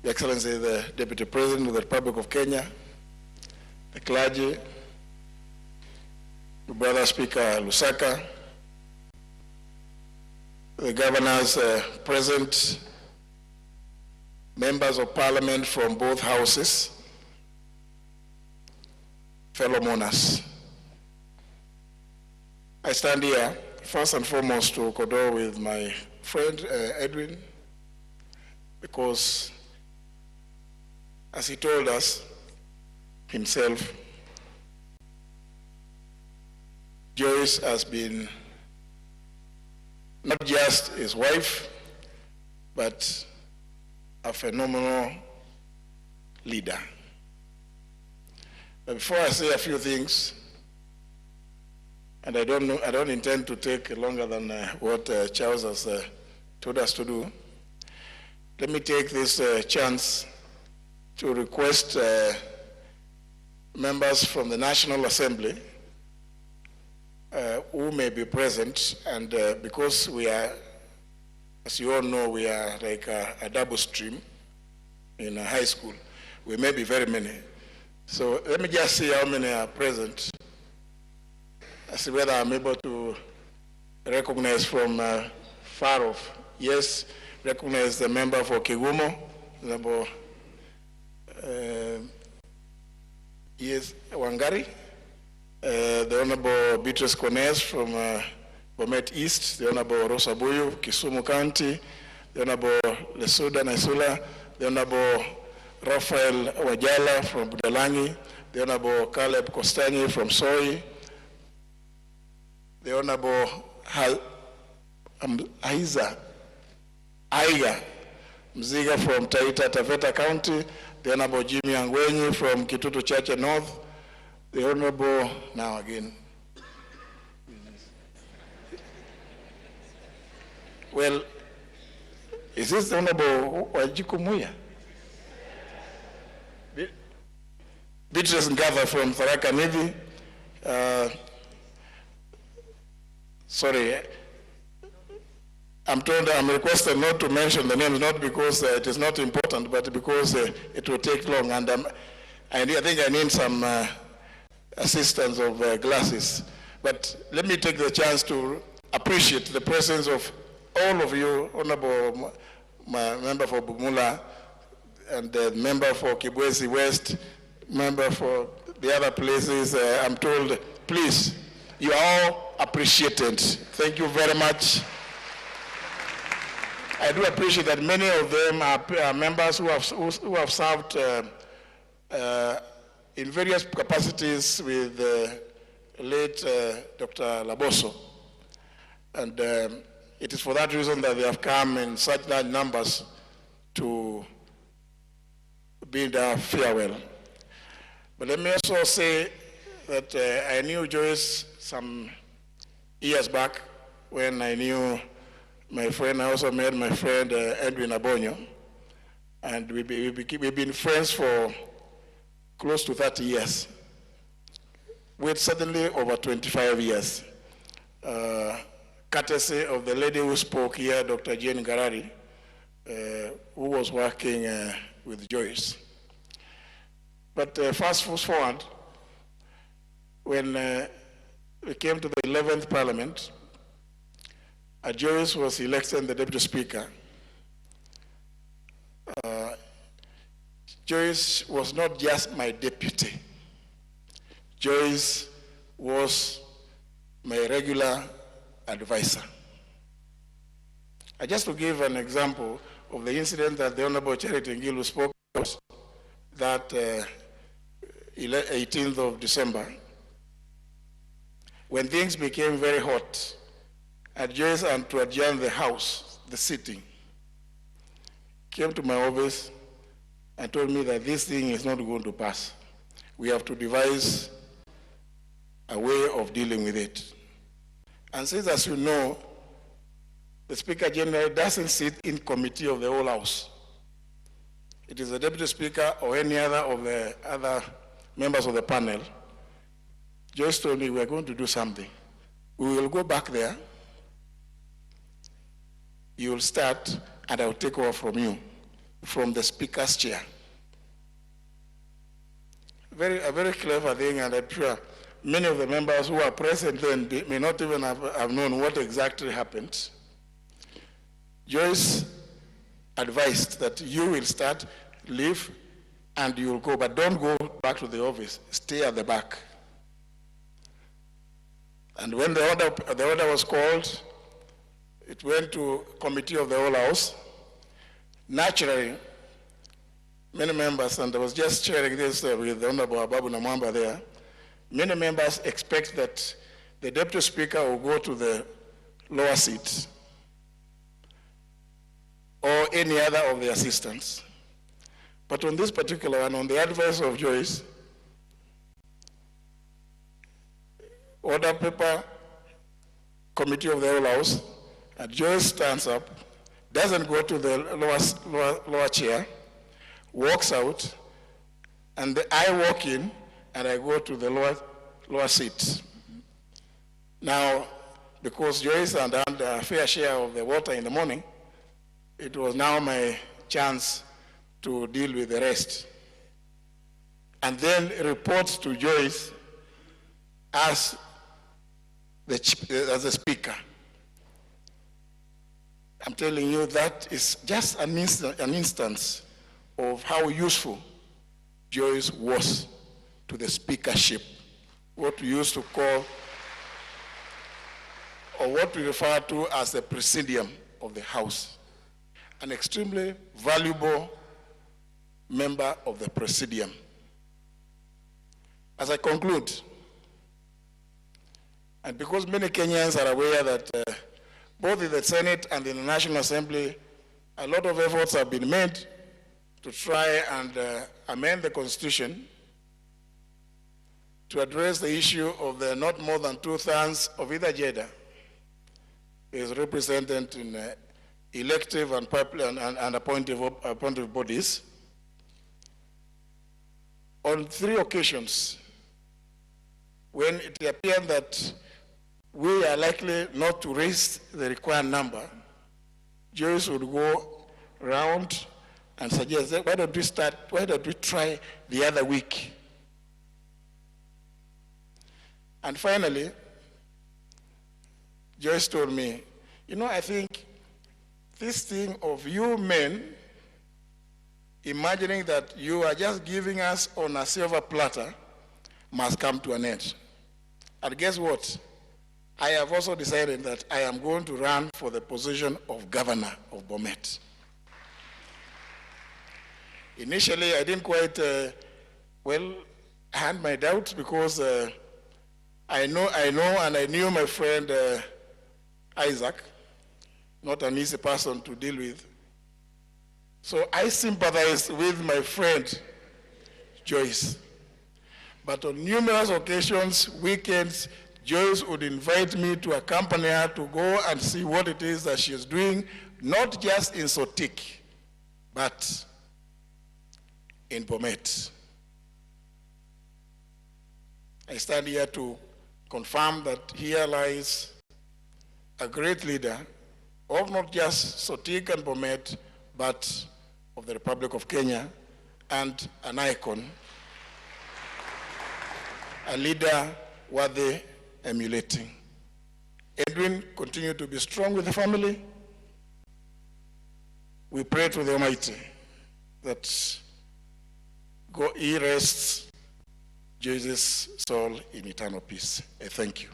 Your Excellency, the Deputy President of the Republic of Kenya, the clergy, the Brother Speaker Lusaka, the governors present, members of parliament from both houses, fellow mourners. I stand here first and foremost to condole with my friend Edwin, because as he told us himself, Joyce has been not just his wife, but a phenomenal leader. But before I say a few things, and I don't intend to take longer than what Charles has told us to do, let me take this chance to request members from the National Assembly who may be present, and because we are, as you all know, we are like a double stream in a high school. We may be very many. So let me just see how many are present. I see whether I'm able to recognize from far off. Yes, recognize the member for Kigumo, number yes, Wangari, the Honorable Beatrice Kones from Bomet East, the Honorable Rosa Buyu, Kisumu County, the Honorable Lesuda Naisula, the Honorable Raphael Wajala from Budalangi, the Honorable Caleb Kostanyi from Soi, the Honorable Aiga Mziga from Taita Taveta County, the Honorable Jimmy Angwenyi from Kitutu Chache North, the Honorable, now again, well, is this the Honorable Wajiko Muya? Beatrice Ngava from Tharaka Nithi, sorry, I'm requested not to mention the names, not because it is not important, but because it will take long, and I think I need some assistance of glasses. But let me take the chance to appreciate the presence of all of you, Honorable member for Bumula, and the member for Kibwezi West, member for the other places. I'm told, please, you are all appreciated. Thank you very much. I do appreciate that many of them are members who have served in various capacities with the late Dr. Laboso. And it is for that reason that they have come in such large numbers to bid our farewell. But let me also say that I knew Joyce some years back when I knew my friend. I also met my friend Edwin Abonyo, and we've been friends for close to 30 years, with certainly over 25 years, courtesy of the lady who spoke here, Dr. Jane Garari, who was working with Joyce. But fast forward, when we came to the 11th Parliament, Joyce was elected the Deputy Speaker. Joyce was not just my deputy. Joyce was my regular advisor. Just to give an example of the incident that the Honorable Charity Ngilu spoke about, that 18th of December, when things became very hot, Joyce, and to adjourn the House, the sitting, came to my office and told me that this thing is not going to pass. We have to devise a way of dealing with it. And since, as you know, the Speaker General doesn't sit in committee of the whole House. It is the Deputy Speaker or any other of the other members of the panel. Joyce told me, we're going to do something. We will go back there. You will start, and I will take over from you. from the Speaker's chair. A very clever thing, and I'm sure many of the members who are present then may not even have known what exactly happened. Joyce advised that you will start, leave, and you will go, but don't go back to the office. Stay at the back. And when the order was called, it went to committee of the whole House. Naturally, many members, and I was just sharing this with the Honorable Ababu Namwamba there, many members expect that the Deputy Speaker will go to the lower seat or any other of the assistants. But on this particular one, on the advice of Joyce, order paper, committee of the whole House, and Joyce stands up, doesn't go to the lower chair, walks out, and I walk in, and I go to the lower seat. Now, because Joyce had a fair share of the water in the morning, it was now my chance to deal with the rest. And then report to Joyce as the speaker. I'm telling you, that is just an instance of how useful Joyce was to the speakership, what we used to call, or what we refer to as the presidium of the House. An extremely valuable member of the presidium. As I conclude, and because many Kenyans are aware that both in the Senate and in the National Assembly, a lot of efforts have been made to try and amend the Constitution to address the issue of the not more than 2/3 of either gender is represented in elective and appointive bodies. On 3 occasions, when it appeared that we are likely not to raise the required number, Joyce would go around and suggest, why don't we try the other week? And finally, Joyce told me, I think this thing of you men imagining that you are just giving us on a silver platter must come to an end. And guess what? I have also decided that I am going to run for the position of governor of Bomet. Initially, I didn't quite, hand my doubts because I know and I knew my friend Isaac, not an easy person to deal with. So I sympathized with my friend Joyce. But on numerous occasions, weekends, Joyce would invite me to accompany her to go and see what it is that she is doing, not just in Sotik, but in Bomet. I stand here to confirm that here lies a great leader of not just Sotik and Bomet, but of the Republic of Kenya, and an icon, a leader worthy emulating. Edwin, continue to be strong with the family. We pray to the Almighty that he rests Jesus' soul in eternal peace. I thank you.